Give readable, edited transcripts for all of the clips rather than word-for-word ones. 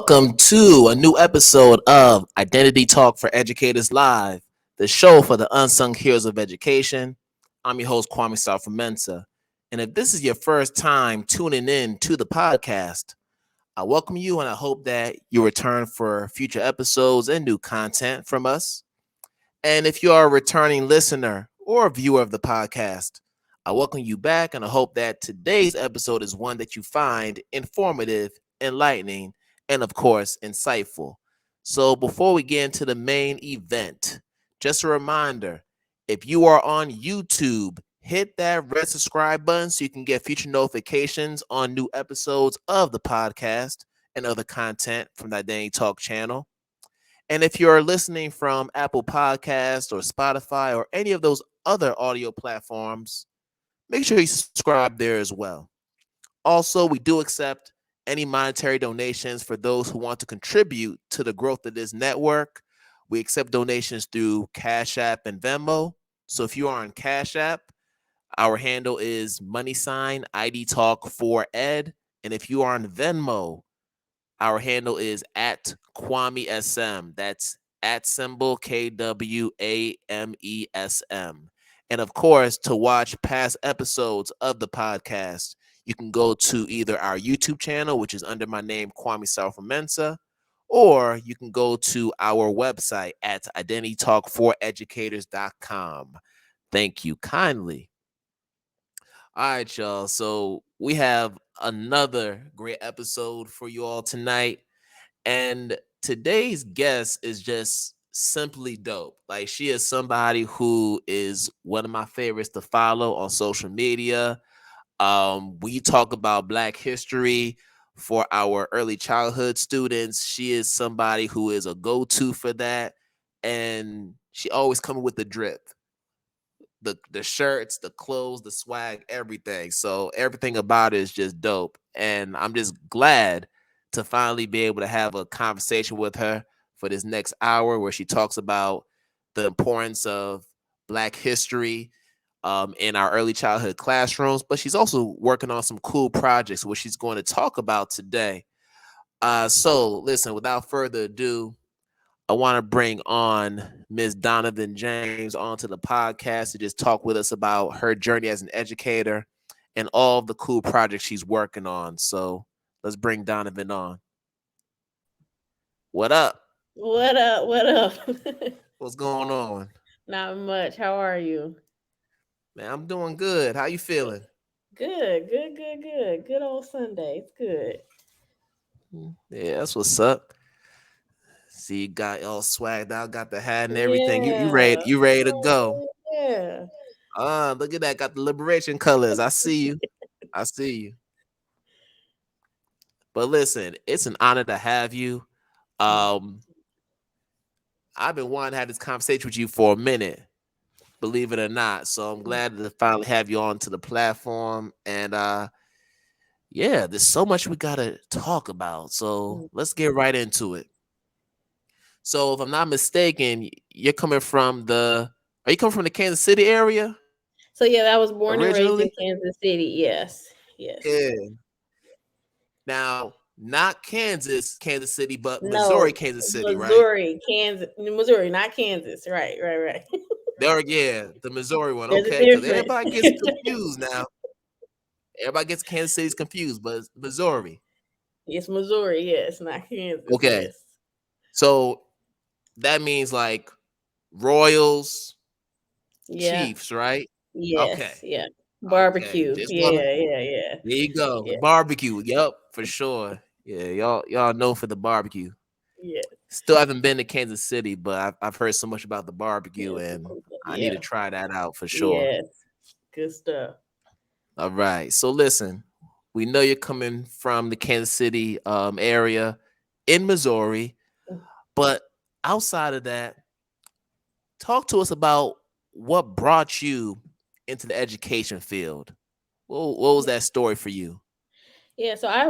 welcome to a new episode of Identity Talk for Educators Live, the show for the unsung heroes of education. I'm your host, Kwame Sarfo-Mensah. And if this is your first time tuning in to the podcast, I welcome you and I hope that you return for future episodes and new content from us. And if you are a returning listener or viewer of the podcast, I welcome you back and I hope that today's episode is one that you find informative, enlightening, and of course, insightful. So before we get into the main event, just a reminder, if you are on YouTube, hit that red subscribe button so you can get future notifications on new episodes of the podcast and other content from the Identity Talk channel. And if you're listening from Apple Podcasts or Spotify or any of those other audio platforms, make sure you subscribe there as well. Also, we do accept any monetary donations for those who want to contribute to the growth of this network. We accept donations through Cash App and Venmo. So if you are on Cash App, our handle is #IDTALK4ED. And if you are on Venmo, our handle is at Kwame SM. That's at symbol KWAMESM. And of course, to watch past episodes of the podcast, you can go to either our YouTube channel, which is under my name, Kwame Sarfo-Mensah, or you can go to our website at identitytalk4educators.com. Thank you kindly. All right, y'all. So we have another great episode for you all tonight. And today's guest is just simply dope. Like, she is somebody who is one of my favorites to follow on social media. We talk about Black history for our early childhood students. She is somebody who is a go-to for that. And she always coming with the drip. The shirts, the clothes, the swag, everything. So everything about it is just dope. And I'm just glad to finally be able to have a conversation with her for this next hour where she talks about the importance of Black history in our early childhood classrooms. But she's also working on some cool projects, which she's going to talk about today. So listen, without further ado, I want to bring on Ms. Dawnavyn James onto the podcast to just talk with us about her journey as an educator and all of the cool projects she's working on. So let's bring Donovan on. What up? What up? What up? What's going on? Not much. How are you? Man, I'm doing good. How you feeling? Good, good, good, good. Good old Sunday. It's good. Yeah, that's what's up. See, you got all swagged out, got the hat and everything. You ready? Yeah. You ready to go? Yeah. Look at that. Got the liberation colors. I see you. I see you. But listen, it's an honor to have you. Um, I've been wanting to have this conversation with you for a minute, believe it or not. So I'm glad to finally have you on to the platform. And yeah, there's so much we gotta talk about. So let's get right into it. So if I'm not mistaken, you're coming from are you coming from the Kansas City area So yeah, I was born and raised in originally? Kansas City. Yes. Yes. Yeah. Now, not Kansas City, but Missouri, No, Kansas City, right? Missouri, Kansas, Missouri, not Kansas. Right, right, right. There, yeah, the Missouri one. There's a Okay, because difference. everybody gets confused now. Everybody gets Kansas City's confused, but it's Missouri. It's Missouri. Yes, not Kansas. Okay, Yes. so that means like Royals, Yeah. Chiefs, right? Yes. Okay, Yeah. okay. Barbecue. Just wanna. Yeah. Yeah. Yeah. There you go. Yeah. Barbecue. Yep, for sure. Yeah, y'all know for the barbecue. Yeah. Still haven't been to Kansas City, but I've heard so much about the barbecue, Yes. and I need to Yeah. try that out for sure. Yes. Good stuff. All right. So listen, we know you're coming from the Kansas City area in Missouri, but outside of that, talk to us about what brought you into the education field. What was that story for you? Yeah, so I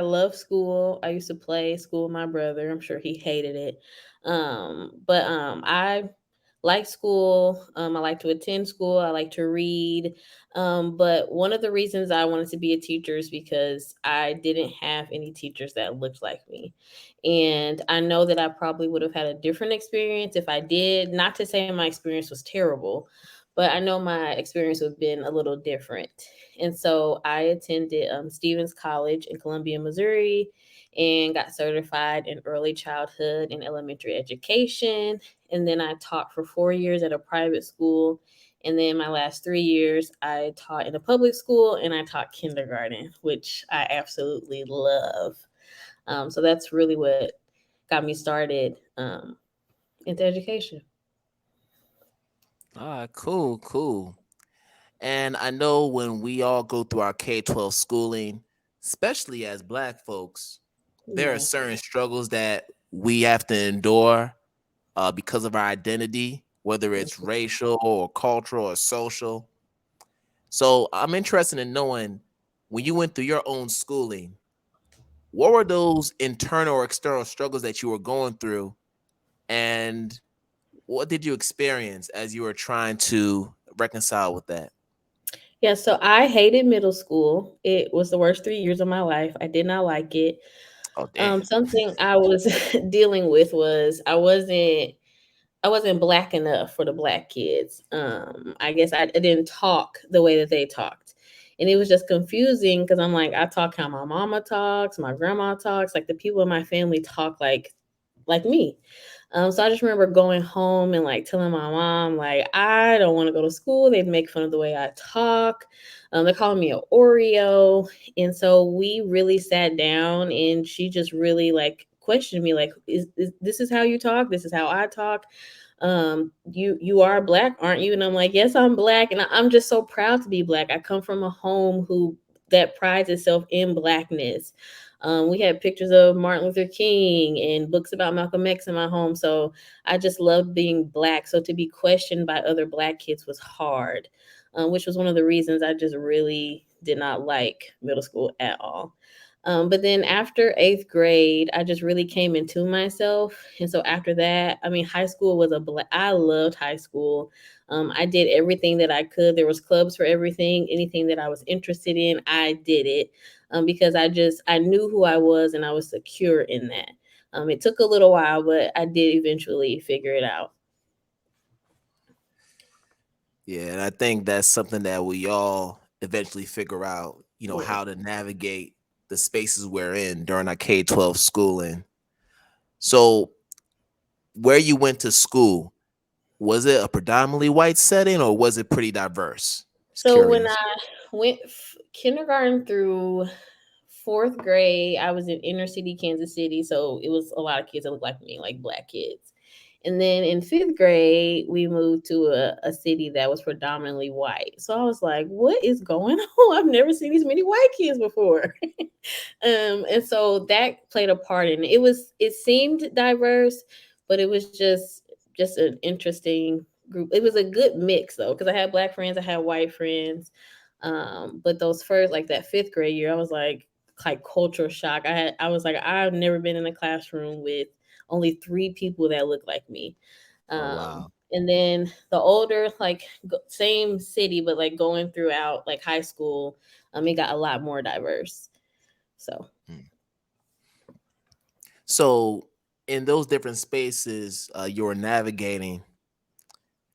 love school. I used to play school with my brother. I'm sure he hated it. But I like school. I like to attend school. I like to read. But one of the reasons I wanted to be a teacher is because I didn't have any teachers that looked like me. And I know that I probably would have had a different experience if I did. Not to say my experience was terrible, but I know my experience would have been a little different. And so I attended Stevens College in Columbia, Missouri, and got certified in early childhood and elementary education. And then I taught for 4 years at a private school. And then my last 3 years, I taught in a public school and I taught kindergarten, which I absolutely love. So that's really what got me started into education. All right, cool, cool. And I know when we all go through our K-12 schooling, especially as Black folks, there are Yeah. certain struggles that we have to endure because of our identity, whether it's racial or cultural or social. So I'm interested in knowing when you went through your own schooling, what were those internal or external struggles that you were going through, and what did you experience as you were trying to reconcile with that? Yeah, so I hated middle school. It was the worst 3 years of my life. I did not like it. Oh, damn. Something I was dealing with was I wasn't black enough for the black kids. I guess I didn't talk the way that they talked. And it was just confusing because I'm like, I talk how my mama talks, my grandma talks, like the people in my family talk like me. So I just remember going home and like telling my mom, like, I don't want to go to school. They'd make fun of the way I talk. They're calling me an Oreo. And so we really sat down and she just really like questioned me, like, is this is how you talk? This is how I talk. You are black, aren't you? And I'm like, yes, I'm black. And I'm just so proud to be black. I come from a home who that prides itself in blackness. We had pictures of Martin Luther King and books about Malcolm X in my home. So I just loved being black. So to be questioned by other black kids was hard, which was one of the reasons I just really did not like middle school at all. But then after eighth grade, I just really came into myself. And so after that, I mean, high school was I loved high school. I did everything that I could. There was clubs for everything, anything that I was interested in, I did it because I knew who I was and I was secure in that. It took a little while, but I did eventually figure it out. Yeah, and I think that's something that we all eventually figure out, Yeah. how to navigate the spaces we're in during our K-12 schooling. So, where you went to school, was it a predominantly white setting or was it pretty diverse? Just So when curious. I went kindergarten through fourth grade, I was in inner city Kansas City, so it was a lot of kids that looked like me, like black kids. And then in fifth grade, we moved to a city that was predominantly white. So I was like, what is going on? I've never seen these many white kids before. And so that played a part in it. It seemed diverse, but it was just an interesting group. It was a good mix though, because I had black friends, I had white friends. But those first, like that fifth grade year, I was like culture shock. I was like, I've never been in a classroom with only three people that look like me. Oh, wow. And then the older, like same city, but like going throughout like high school, it got a lot more diverse. So Mm. So, in those different spaces you were navigating,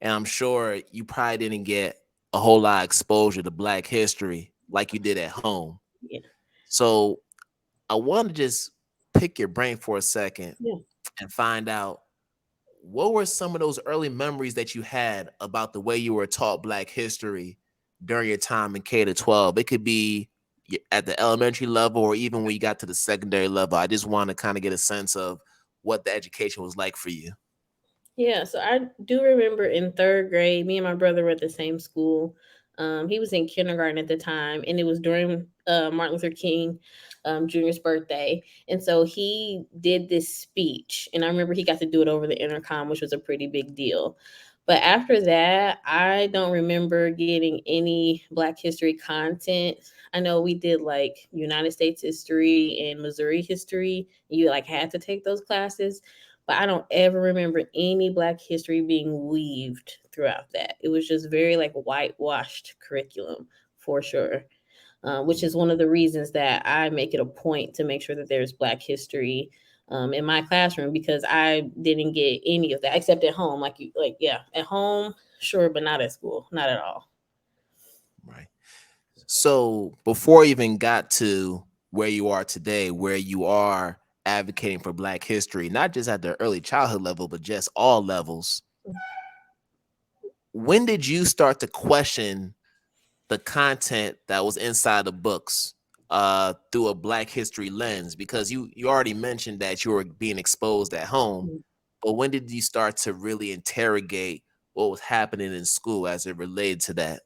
and I'm sure you probably didn't get a whole lot of exposure to Black history like you did at home. yeah, So, I want to just pick your brain for a second yeah. and find out what were some of those early memories that you had about the way you were taught Black history during your time in K to 12? It could be at the elementary level or even when you got to the secondary level. I just want to kind of get a sense of what the education was like for you. Yeah, so I do remember in third grade, me and my brother were at the same school. He was in kindergarten at the time, and it was during Martin Luther King Jr.'s birthday. And so he did this speech, and I remember he got to do it over the intercom, which was a pretty big deal. But after that, I don't remember getting any Black history content. I know we did like United States history and Missouri history. You like had to take those classes, but I don't ever remember any Black history being weaved throughout that. It was just very like whitewashed curriculum for sure. Which is one of the reasons that I make it a point to make sure that there's Black history in my classroom, because I didn't get any of that except at home. Yeah, at home, sure, but not at school, not at all. Right. So before you even got to where you are today, where you are advocating for Black history, not just at the early childhood level, but just all levels, when did you start to question the content that was inside the books through a Black history lens? Because you already mentioned that you were being exposed at home, but when did you start to really interrogate what was happening in school as it related to that?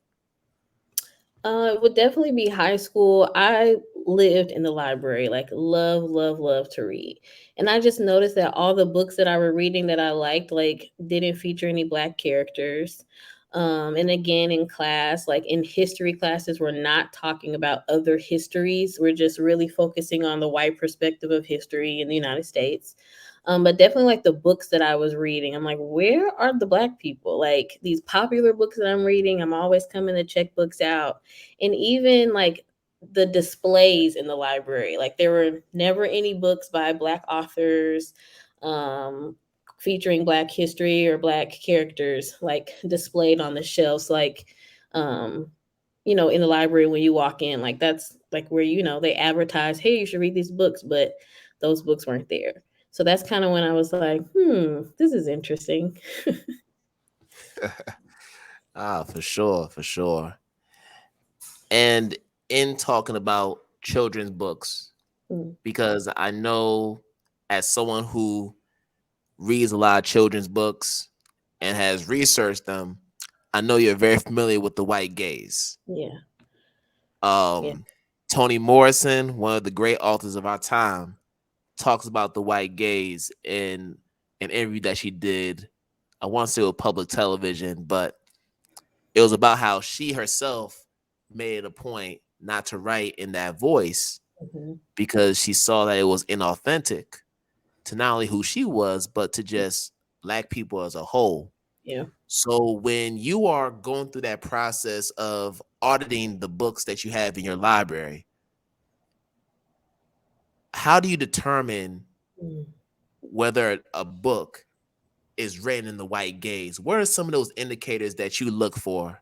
It would definitely be high school. I lived in the library, like love, love, love to read. And I just noticed that all the books that I were reading that I liked, like didn't feature any Black characters. And again, in class, like in history classes, we're not talking about other histories. We're just really focusing on the white perspective of history in the United States. But definitely like the books that I was reading, I'm like, where are the Black people? Like these popular books that I'm reading, I'm always coming to check books out. And even like the displays in the library, like there were never any books by Black authors um, featuring Black history or Black characters like displayed on the shelves, like um, in the library when you walk in, like that's like where they advertise, hey, you should read these books, but those books weren't there. So that's kind of when I was like, this is interesting. For sure, for sure. And in talking about children's books, Mm, because I know as someone who reads a lot of children's books and has researched them, I know you're very familiar with the white gaze. yeah, yeah. Um, Toni Morrison, one of the great authors of our time, talks about the white gaze in an interview that she did. I want to say with public television, but it was about how she herself made it a point not to write in that voice Hmm. because she saw that it was inauthentic to not only who she was, but to just Black people as a whole. Yeah. So when you are going through that process of auditing the books that you have in your library, how do you determine Mm. whether a book is written in the white gaze? What are some of those indicators that you look for,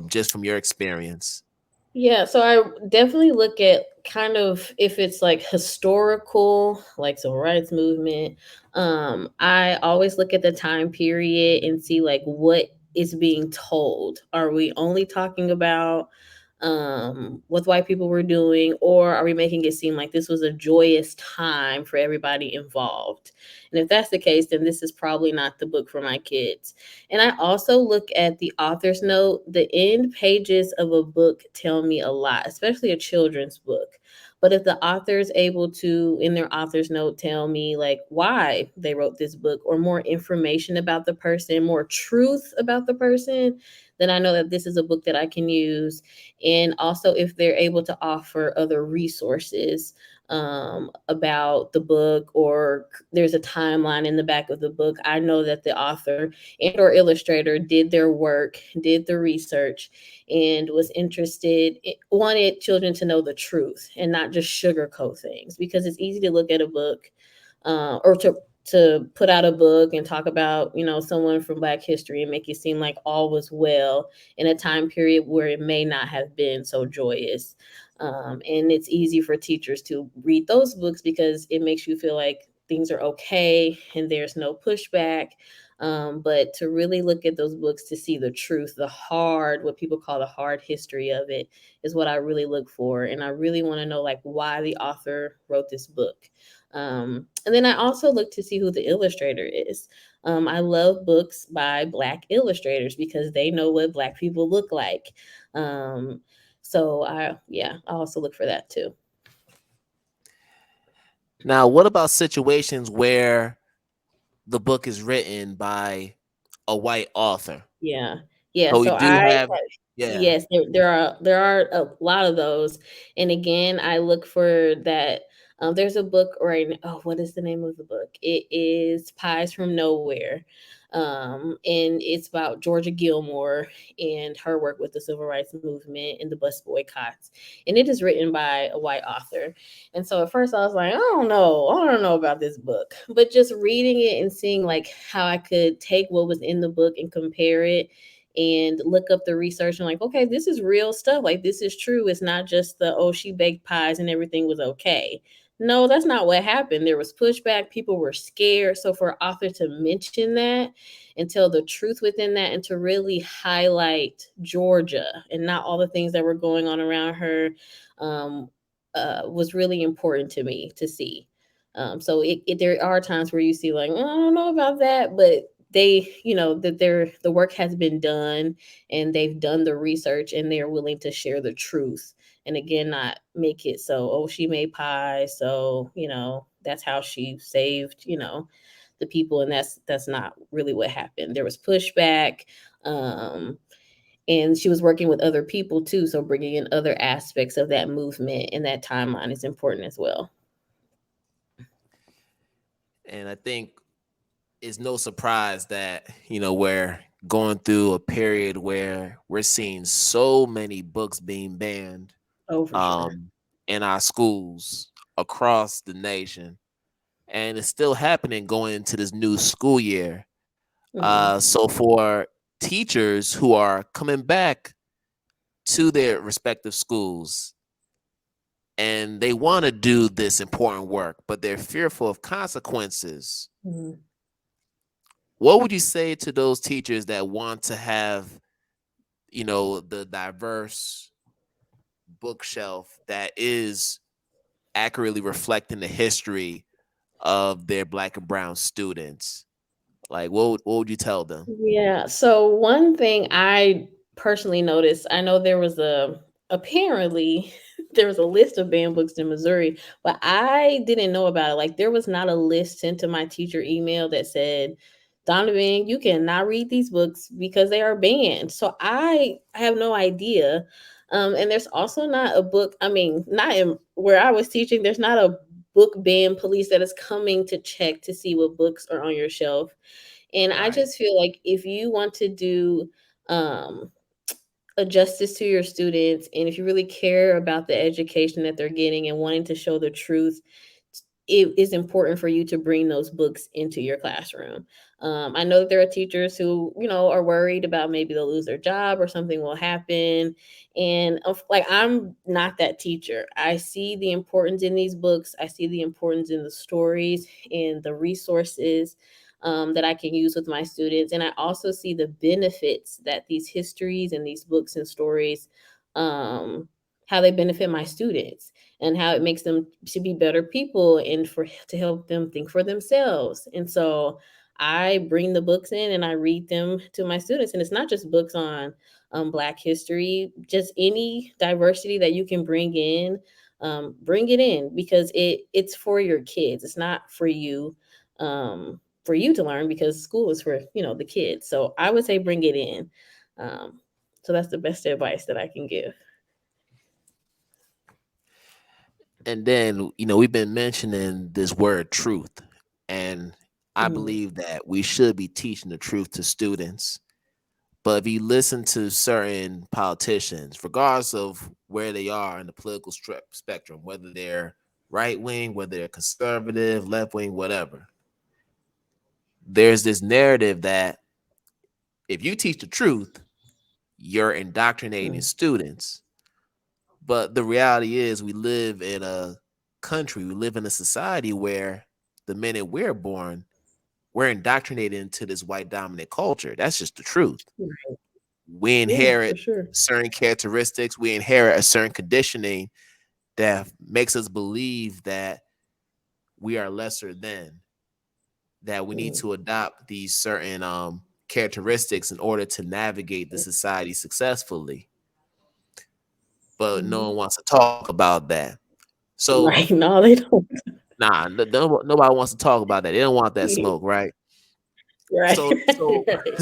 just from your experience? Yeah, so I definitely look at kind of if it's like historical, like civil rights movement. I always look at the time period and see like what is being told. Are we only talking about what white people were doing, or are we making it seem like this was a joyous time for everybody involved? And if that's the case, then this is probably not the book for my kids. And I also look at the author's note. The end pages of a book tell me a lot, especially a children's book. But if the author is able to, in their author's note, tell me like why they wrote this book or more information about the person, more truth about the person, then I know that this is a book that I can use. And also, if they're able to offer other resources about the book, or there's a timeline in the back of the book, I know that the author and or illustrator did their work, did the research, and was interested, wanted children to know the truth and not just sugarcoat things, because it's easy to look at a book or to put out a book and talk about someone from Black history and make it seem like all was well in a time period where it may not have been so joyous. And it's easy for teachers to read those books because it makes you feel like things are okay and there's no pushback. But to really look at those books to see the truth, what people call the hard history of it, is what I really look for. And I really want to know like why the author wrote this book. And then I also look to see who the illustrator is. I love books by Black illustrators because they know what Black people look like. Um, I also look for that too. Now, what about situations where the book is written by a white author? Yeah. Yeah. So we So do I have, yeah. Yes, there are a lot of those. And again, I look for that. There's a book right now. Oh, what is the name of the book? It is Pies from Nowhere. And it's about Georgia Gilmore and her work with the civil rights movement and the bus boycotts. And it is written by a white author. And so at first I was like, I don't know about this book. But just reading it and seeing like how I could take what was in the book and compare it and look up the research and like, okay, this is real stuff. Like this is true. It's not just the oh, she baked pies and everything was okay. No, that's not what happened. There was pushback. People were scared. So for author to mention that and tell the truth within that and to really highlight Georgia and not all the things that were going on around her um, was really important to me to see. So there are times where you see like, I don't know about that, but they, that the work has been done and they've done the research and they're willing to share the truth. And again, not make it so, oh, she made pie, so that's how she saved the people, and that's not really what happened. There was pushback, um, and she was working with other people too, so bringing in other aspects of that movement and that timeline is important as well. And I think it's no surprise that, we're going through a period where we're seeing so many books being banned Oh, for sure. um, in our schools across the nation. And it's still happening going into this new school year. Hmm. So for teachers who are coming back to their respective schools and they want to do this important work, but they're fearful of consequences, Hmm. what would you say to those teachers that want to have, the diverse bookshelf that is accurately reflecting the history of their Black and brown students? Like, what would you tell them? Yeah. So one thing I personally noticed, I know there was apparently there was a list of banned books in Missouri, but I didn't know about it. Like there was not a list sent to my teacher email that said, Donovan, you cannot read these books because they are banned. So I have no idea. And there's also not a book, I mean, not in where I was teaching, there's not a book ban police that is coming to check to see what books are on your shelf. And I Right. just feel like if you want to do um, a justice to your students, and if you really care about the education that they're getting and wanting to show the truth, it is important for you to bring those books into your classroom. I know that there are teachers who, are worried about maybe they'll lose their job or something will happen. And like, I'm not that teacher. I see the importance in these books. I see the importance in the stories and the resources that I can use with my students. And I also see the benefits that these histories and these books and stories, how they benefit my students and how it makes them to be better people and for to help them think for themselves. And so I bring the books in and I read them to my students. And it's not just books on Black history, just any diversity that you can bring it in because it's for your kids. It's not for you to learn because school is for the kids. So I would say bring it in. Um, so that's the best advice that I can give. And then, we've been mentioning this word truth. And I Mhm. believe that we should be teaching the truth to students. But if you listen to certain politicians, regardless of where they are in the political spectrum, whether they're right wing, whether they're conservative, left wing, whatever, there's this narrative that if you teach the truth, you're indoctrinating Mm. students. But the reality is, we live in a country, we live in a society where the minute we're born, we're indoctrinated into this white dominant culture. That's just the truth. We Yeah, for inherit sure. certain characteristics, we inherit a certain conditioning that makes us believe that we are lesser than, that we need Mm. to adopt these certain characteristics in order to navigate the society successfully. But no Mhm. one wants to talk about that. So, Right. No, they don't. nah, nobody wants to talk about that. They don't want that smoke, right? Right. So, Right.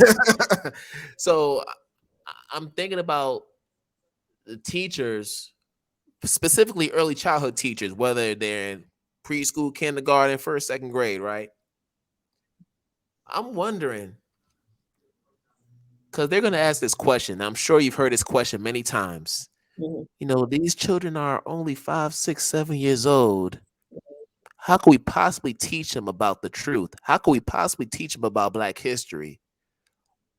so I'm thinking about the teachers, specifically early childhood teachers, whether they're in preschool, kindergarten, first, second grade, right? I'm wondering because they're going to ask this question. I'm sure you've heard this question many times. Mhm. These children are only 5, 6, 7 years old. How can we possibly teach them about the truth? How can we possibly teach them about Black history?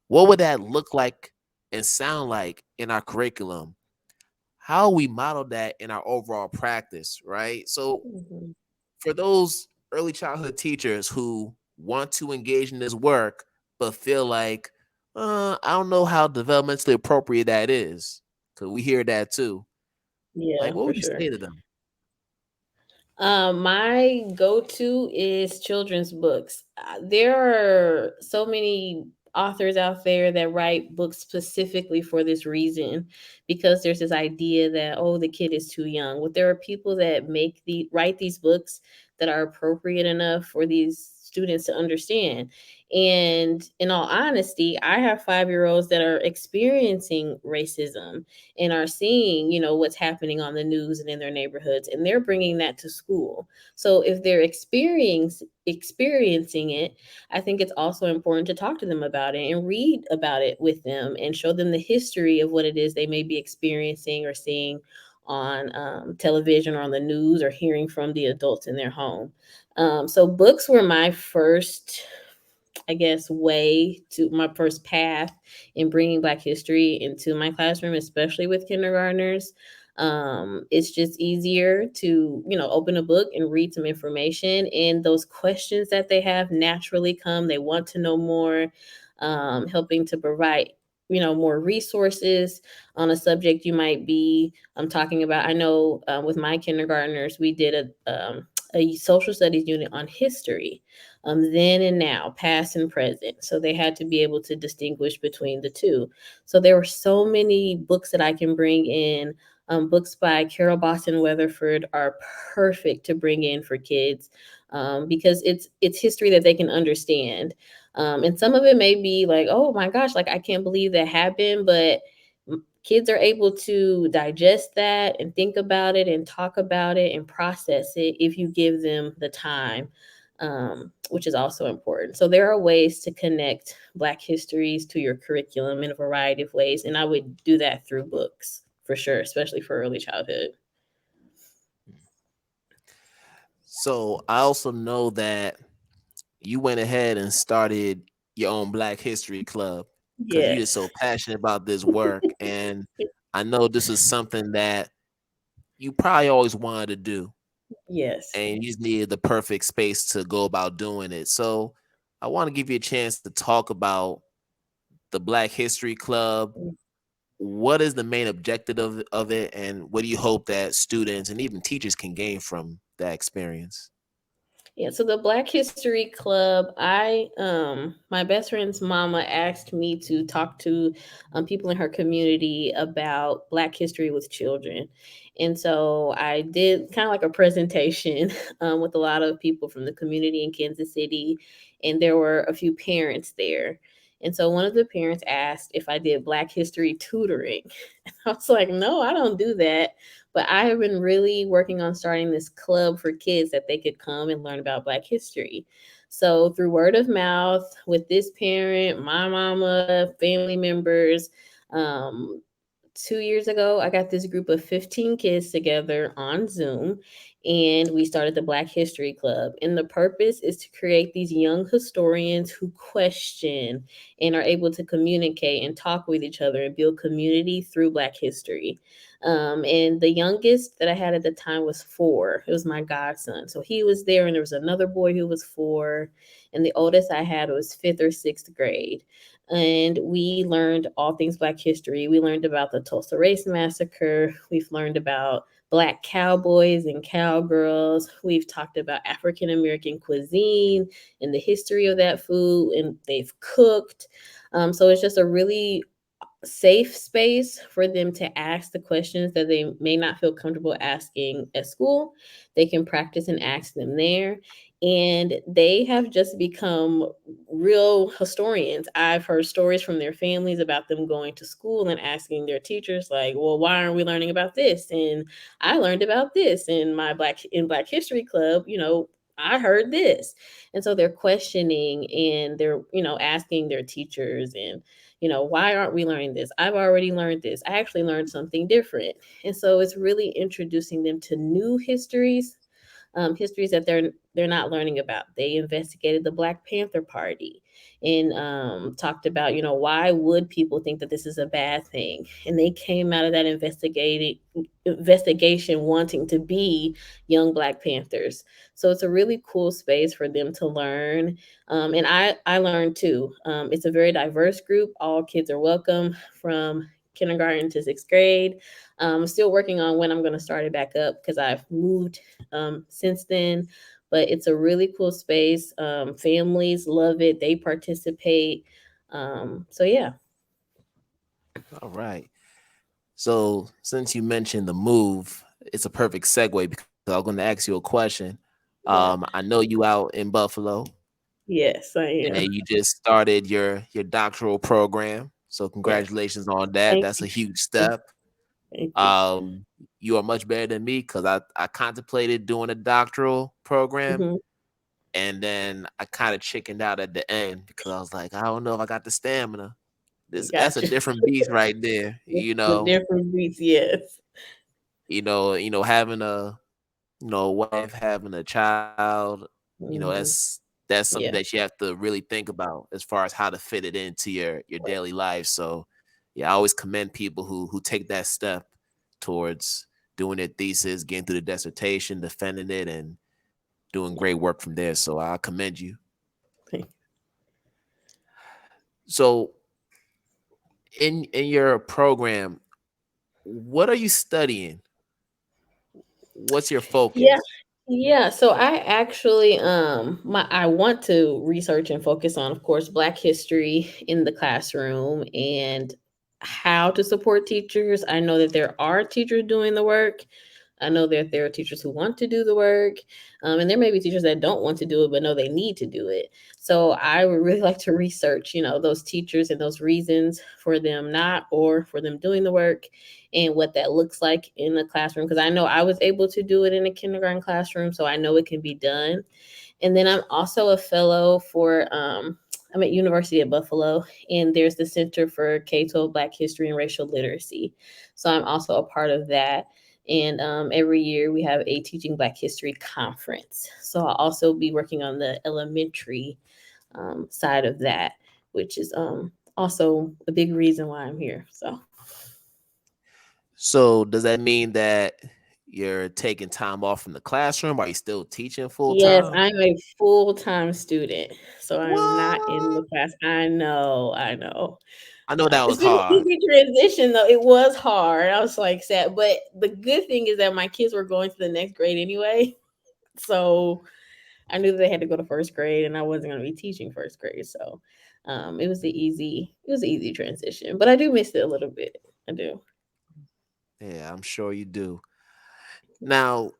What would that look like and sound like in our curriculum? How we model that in our overall practice, right? So, Mhm. for those early childhood teachers who want to engage in this work but feel like, I don't know how developmentally appropriate that is, because we hear that too. Like, Yeah, what for would you sure. say to them? My go-to is children's books. There are so many authors out there that write books specifically for this reason, because there's this idea that, oh, the kid is too young. But there are people that write these books that are appropriate enough for these students to understand. And in all honesty, I have 5-year-olds that are experiencing racism and are seeing, what's happening on the news and in their neighborhoods, and they're bringing that to school. So if they're experiencing it, I think it's also important to talk to them about it and read about it with them and show them the history of what it is they may be experiencing or seeing on television or on the news or hearing from the adults in their home. So books were my first, I guess, way to my first path in bringing Black history into my classroom, especially with kindergartners. It's just easier to, open a book and read some information, and those questions that they have naturally come. They want to know more, helping to provide, more resources on a subject you might be talking about. I know with my kindergartners, we did a social studies unit on history, then and now, past and present. So they had to be able to distinguish between the two. So there were so many books that I can bring in. Books by Carol Boston Weatherford are perfect to bring in for kids, because it's history that they can understand. And some of it may be like, oh my gosh, like I can't believe that happened, but kids are able to digest that and think about it and talk about it and process it if you give them the time, which is also important. So there are ways to connect Black histories to your curriculum in a variety of ways, and I would do that through books for sure, especially for early childhood. So, I also know that you went ahead and started your own Black History Club because you're Yes. so passionate about this work. And I know this is something that you probably always wanted to do, Yes. and you just needed the perfect space to go about doing it. So I want to give you a chance to talk about the Black History Club. What is the main objective of it, and what do you hope that students and even teachers can gain from that experience? Yeah, so the Black History Club, my best friend's mama asked me to talk to people in her community about Black history with children. And so I did kind of like a presentation with a lot of people from the community in Kansas City, and there were a few parents there. And so one of the parents asked if I did Black history tutoring. I was like, no, I don't do that. But I have been really working on starting this club for kids that they could come and learn about Black history. So through word of mouth with this parent, my mama, family members, um, 2 years ago, I got this group of 15 kids together on Zoom, and we started the Black History Club. And the purpose is to create these young historians who question and are able to communicate and talk with each other and build community through Black history. And the youngest that I had at the time was 4. It was my godson. So he was there, and there was another boy who was 4. And the oldest I had was 5th or 6th grade, and we learned all things Black history. We learned about the Tulsa Race Massacre. We've learned about Black cowboys and cowgirls. We've talked about African American cuisine and the history of that food, and they've cooked. So it's just a really safe space for them to ask the questions that they may not feel comfortable asking at school. They can practice and ask them there. and they have just become real historians. I've heard stories from their families about them going to school and asking their teachers, like, well, why aren't we learning about this? And I learned about this in my Black History Club, I heard this. And so they're questioning, and they're, asking their teachers, and why aren't we learning this? I've already learned this. I actually learned something different. And so it's really introducing them to new histories that they're not learning about. They investigated the Black Panther Party, and talked about, why would people think that this is a bad thing? And they came out of that investigation wanting to be young Black Panthers. So it's a really cool space for them to learn. And I learned too. It's a very diverse group. All kids are welcome from kindergarten to sixth grade. I'm still working on when I'm going to start it back up because I've moved since then. But it's a really cool space. Families love it. They participate. So yeah. All right. So since you mentioned the move, it's a perfect segue because I'm going to ask you a question. Yeah. I know you out in Buffalo, Yes, I and am. you just started your doctoral program. So Yes. congratulations on that. Thank That's a you. huge step. Thank you. Um, you are much better than me because I contemplated doing a doctoral program, Hmm. and then I kind of chickened out at the end because I was like, I don't know if I got the stamina. That's a Gotcha. different beast right there. The different beats, yes. Having a wife, having a child, Hmm. that's something that Yeah. you have to really think about as far as how to fit it into your daily life. So yeah, I always commend people who take that step towards doing their thesis, getting through the dissertation, defending it, and doing great work from there. So I commend you. So in your program, what are you studying? What's your Yeah. focus? Yeah, so I actually I want to research and focus on, of course, Black history in the classroom and how to support teachers. I know that there are teachers doing the work. I know that there are teachers who want to do the work, and there may be teachers that don't want to do it but know they need to do it. So I would really like to research, those teachers and those reasons for them not, or for them doing the work, and what that looks like in the classroom. Because I know I was able to do it in a kindergarten classroom, so I know it can be done. And then I'm also a fellow for I'm at University of Buffalo, and there's the Center for K-12 Black History and Racial Literacy. So I'm also a part of that. And every year we have a Teaching Black History conference. So I'll also be working on the elementary side of that, which is also a big reason why I'm here. So So does that mean that you're taking time off from the classroom? Are you still teaching full yes, time? I'm a full-time student. So I'm not in What? the class. I know, I know. I know that It's was been an hard. easy transition though. It was hard. I was like sad, but the good thing is that my kids were going to the next grade anyway. So I knew that they had to go to first grade, and I wasn't going to be teaching first grade. So it was an easy transition. But I do miss it a little bit. I do. Yeah, I'm sure you do. Now,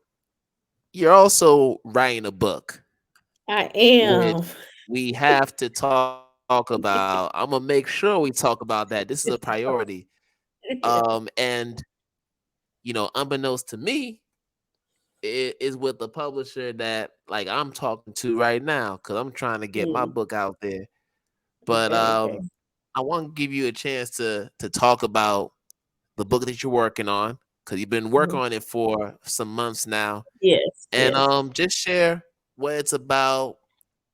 you're also writing a book, I which am. we have to talk about. I'm gonna make sure we talk about that. This is a priority. And unbeknownst to me, it is with the publisher that like I'm talking to right now because I'm trying to get my Mm, book out there. But okay, okay. I want to give you a chance to talk about the book that you're working on because you've been working Mhm. on it for some months now, Yes, and yes. just share what it's about.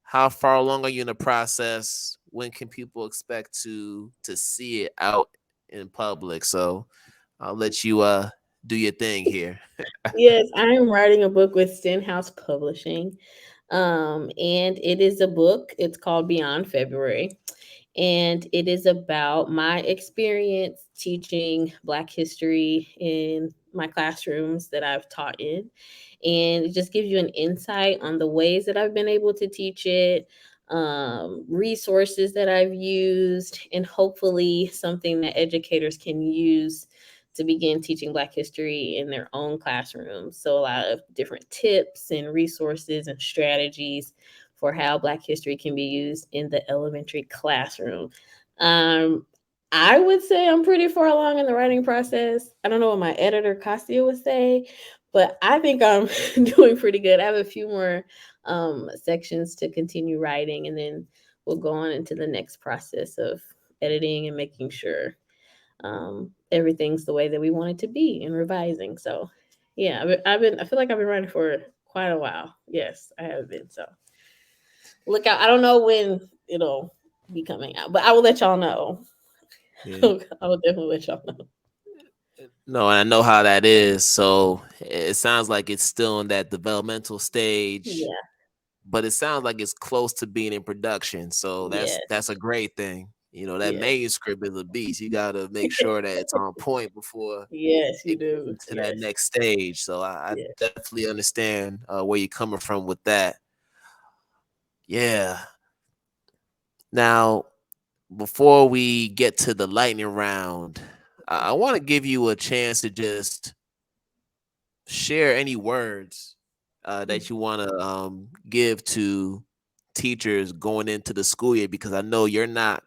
How far along are you in the process? When can people expect to see it out in public? So I'll let you do your thing here. Yes, I am writing a book with Stenhouse Publishing. And it is a book. It's called Beyond February. And it is about my experience teaching Black history in my classrooms that I've taught in. And it just gives you an insight on the ways that I've been able to teach it, resources that I've used, and hopefully something that educators can use to begin teaching Black history in their own classrooms. So, a lot of different tips and resources and strategies for how Black history can be used in the elementary classroom. I would say I'm pretty far along in the writing process. I don't know what my editor, Cassia, would say, but I think I'm doing pretty good. I have a few more sections to continue writing, and then we'll go on into the next process of editing and making sure everything's the way that we want it to be and revising. So, yeah, I feel like I've been writing for quite a while. Yes, I have been. So, look out. I don't know when it'll be coming out, but I will let y'all know. Yeah. I will definitely let y'all know. No, and I know how that is. So it sounds like it's still in that developmental stage, Yeah. but it sounds like it's close to being in production. So Yes. that's a great thing. You know, that Yes. manuscript is a beast. You got to make sure that it's on point before Yes, you it gets do. into that Yes. next stage. So I Yes. definitely understand where you're coming from with that. Yeah. Now, before we get to the lightning round, I want to give you a chance to just share any words that you want to give to teachers going into the school year, because I know you're not,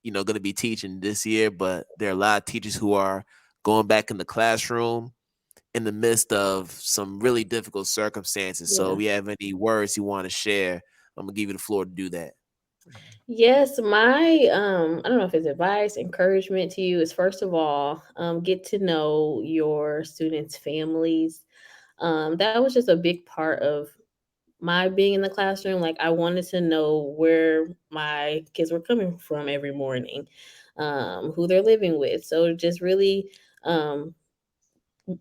going to be teaching this year, but there are a lot of teachers who are going back in the classroom in the midst of some really difficult circumstances. So, Yeah. if you have any words you want to share, I'm gonna give you the floor to do that. Yes, my I don't know if it's advice, encouragement to you is, first of all, get to know your students' families. That was just a big part of my being in the classroom. Like, I wanted to know where my kids were coming from every morning, who they're living with. So just really um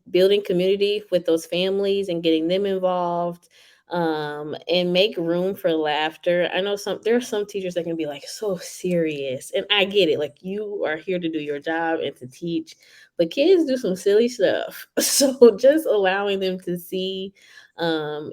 building community with those families and getting them involved, and make room for laughter. I know there are some teachers that can be like so serious, and I get it. Like, you are here to do your job and to teach, but kids do some silly stuff. So just allowing them to see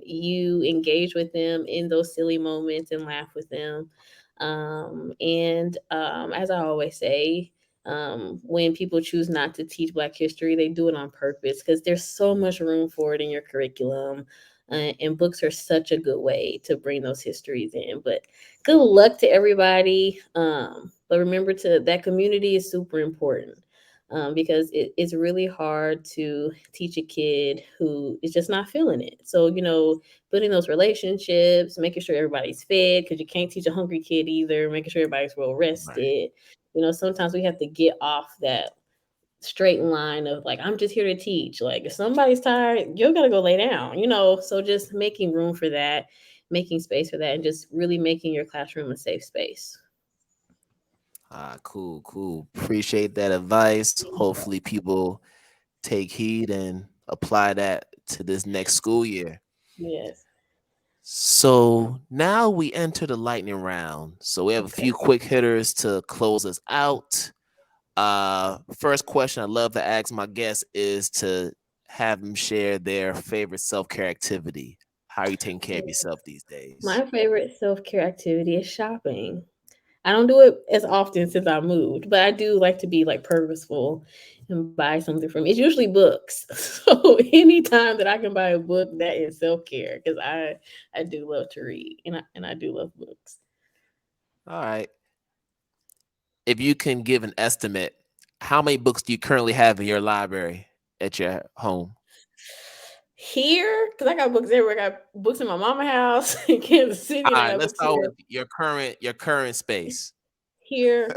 you engage with them in those silly moments and laugh with them. And as I always say, when people choose not to teach Black history, they do it on purpose because there's so much room for it in your curriculum. And books are such a good way to bring those histories in. But good luck to everybody. But remember, to that community is super important, because it's really hard to teach a kid who is just not feeling it. So, building those relationships, making sure everybody's fed, because you can't teach a hungry kid either, making sure everybody's well Right. rested. Sometimes we have to get off that straight line of like, I'm just here to teach. Like, if somebody's tired, you're gonna go lay down. So just making room for that, making space for that, and just really making your classroom a safe space. Cool, cool. Appreciate that advice. Hopefully, people take heed and apply that to this next school year. Yes. So now we enter the lightning round. So we have a Okay. few quick hitters to close us out. First question I love to ask my guests is to have them share their favorite self-care activity. How are you taking care of yourself these days? My favorite self-care activity is shopping. I don't do it as often since I moved, but I do like to be like purposeful and buy something from me. It's usually books. So anytime that I can buy a book, that is self-care, because I do love to read, and I do love books. All right. If you can give an estimate, how many books do you currently have in your library at your home? Here, because I got books everywhere. I got books in my mama house in Kansas City, and All I right, got let's books start here. with your current space. Here,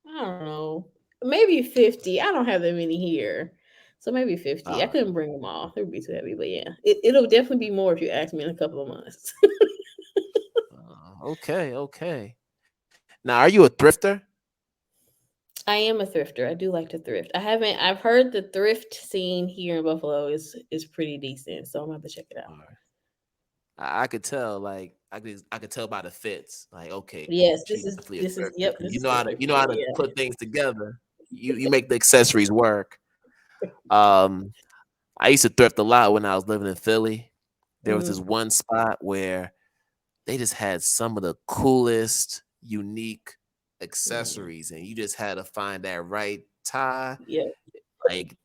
I don't know, maybe 50. I don't have that many here. So maybe 50. All I right. couldn't bring them all. It would be too heavy, but yeah, it'll definitely be more if you ask me in a couple of months. Okay, okay. Now, are you a thrifter? I am a thrifter. I do like to thrift. I've heard the thrift scene here in Buffalo is pretty decent, so I'm gonna have to check it out. All right. I could tell, like I could tell by the fits. Like, okay, Yes, she's definitely a thrifter yep, because this you is know the how to thrift you know how kid. to Yeah. put things together. You make the accessories work. Um, I used to thrift a lot when I was living in Philly. There was this Mhm. one spot where they just had some of the coolest, unique Mhm. accessories, and you just had to find that right tie. Yeah, Like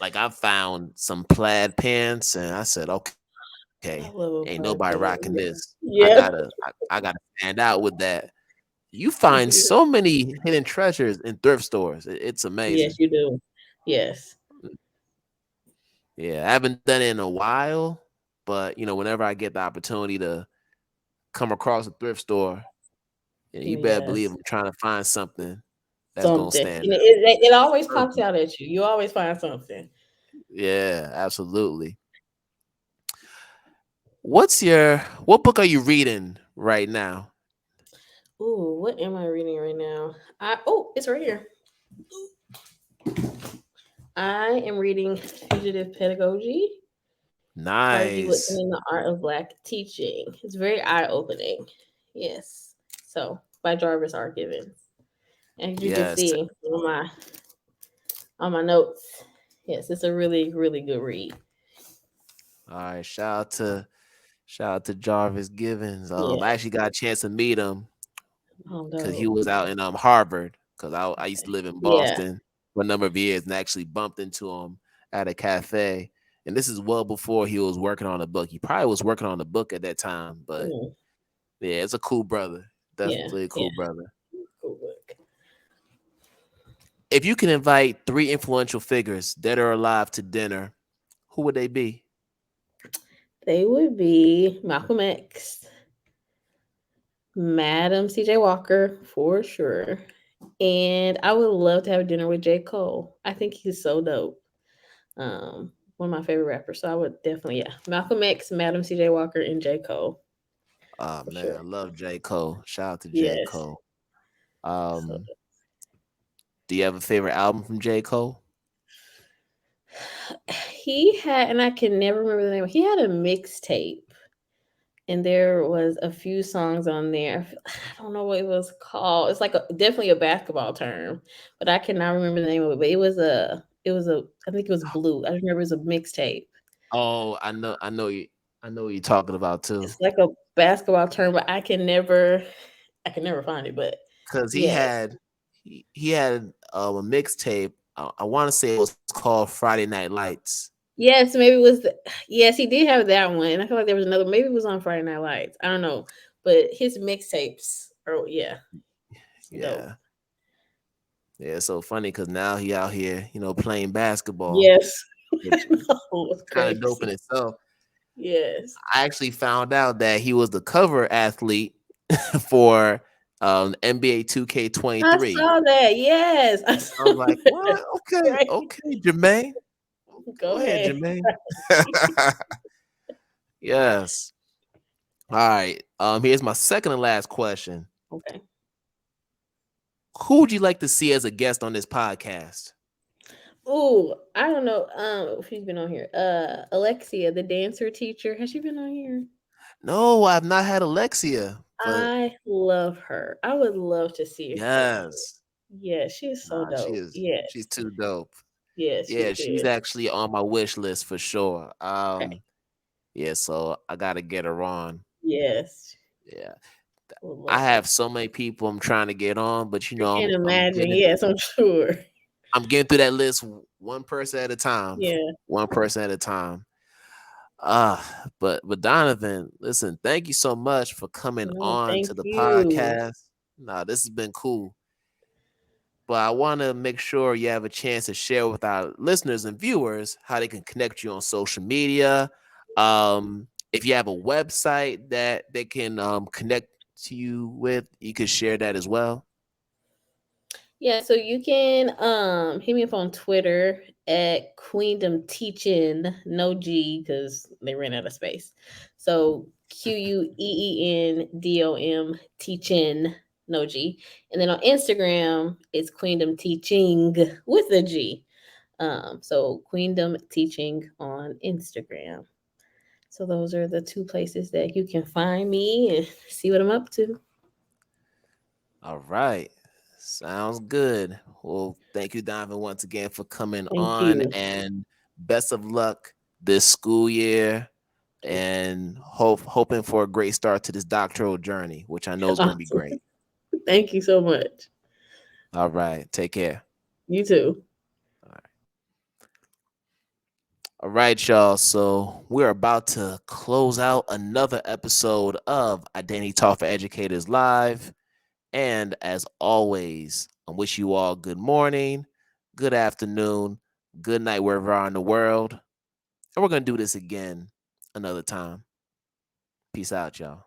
like I found some plaid pants and I said, okay, I ain't love a nobody black rocking man. this. Yeah, I gotta stand out with that. You yes, find you do. so many hidden treasures in thrift stores. It's Yes, amazing. you do. Yes, Yeah, I haven't done it in a while, but whenever I get the opportunity to come across a thrift store, you better believe yes. I'm trying to find something that's gonna Something. stand You know, out. it always pops Something. out at you. You always find something. Yeah, absolutely. What book are you reading right now? Ooh, what am I reading right now? It's right here. I am reading Fugitive Pedagogy, Argue What's Nice. in the Art of Black Teaching. It's very eye-opening. Yes. So by Jarvis R. Givens. As you can Yes. see on my notes. Yes, it's a really, really good read. All right. Shout out to Jarvis Givens. Yeah. I actually got a chance to meet him Oh because he no. was out in Harvard. Because I used to live in Yeah. Boston for a number of years and actually bumped into him at a cafe. And this is well before he was working on a book. He probably was working on a book at that time, but Mm, yeah, it's a cool brother. yeah. Definitely a Yeah. cool brother. Cool book. If you can invite three influential figures, dead or alive, to dinner, who would they be? They would be Malcolm X, Madam CJ Walker for sure. And I would love to have dinner with J. Cole. I think he's so dope. One of my favorite rappers. So I would definitely, yeah. Malcolm X, Madam CJ Walker, and J. Cole Oh for man, sure. I love J. Cole. Shout out to J. Yes. Cole. So Um, do you have a favorite album from J. Cole? he had, and I can never remember the name. He had a mixtape, and there was a few songs on there. I don't know what it was called. It's like definitely a basketball term, but I cannot remember the name of it. But it was a, I think it was Blue. I remember it was a mixtape. Oh, I know what you're talking about too. It's like a basketball term, but I can never find it. But Cause yes, he had a mixtape. I want to say it was called Friday Night Lights. yes, maybe it was. Yes, he did have that one. And I feel like there was another. Maybe it was on Friday Night Lights. I don't know, but his mixtapes. Oh yeah, dope. Yeah, yeah. It's so funny because now he out here, playing basketball, Yes, which is oh, it's kind of dope in crazy. itself. Yes, I actually found out that he was the cover athlete for NBA I 2K23. saw that. Yes, I I was saw like, what? Okay, that. okay, Jermaine. Go Go ahead, ahead. Jermaine. Yes. All right. Here's my second and last question. Okay. Who would you like to see as a guest on this podcast? Oh, I don't know. If she's been on here. Alexia, the dancer teacher. Has she been on here? No, I've not had Alexia, but I love her. I would love to see her on here. yes. Yeah, she's so Nah, dope. Yes. she's too dope. Yes, she Yeah, she's is. actually on my wish list for sure. Okay. Yeah, so I gotta get her on. Yes. Yeah. I would I love to. have so many people I'm trying to get on, but I can't I'm imagine. getting Yes, I'm sure. I'm getting through that list one person at a time. Yeah. One person at a time. But Donovan, listen, thank you so much for coming No, on thank to the you. podcast. Nah, this has been cool. But I want to make sure you have a chance to share with our listeners and viewers how they can connect you on social media. If you have a website that they can connect to you with, you can share that as well. Yeah, so you can hit me up on Twitter at Queendom Teaching, no G because they ran out of space. So QUEENDOM Teaching, no G. And then on Instagram, it's Queendom Teaching with a G. So Queendom Teaching on Instagram. So those are the two places that you can find me and see what I'm up to. All right. Sounds good. Well, thank you, Donovan, once again for coming Thank on, you. and best of luck this school year, Thank and hoping for a great start to this doctoral journey, which I know you. is going to be Awesome. great. Thank you so much. All right. Take care. You too. All right, y'all. So we're about to close out another episode of Identity Talk for Educators Live. And as always, I wish you all good morning, good afternoon, good night, wherever you are in the world. And we're going to do this again another time. Peace out, y'all.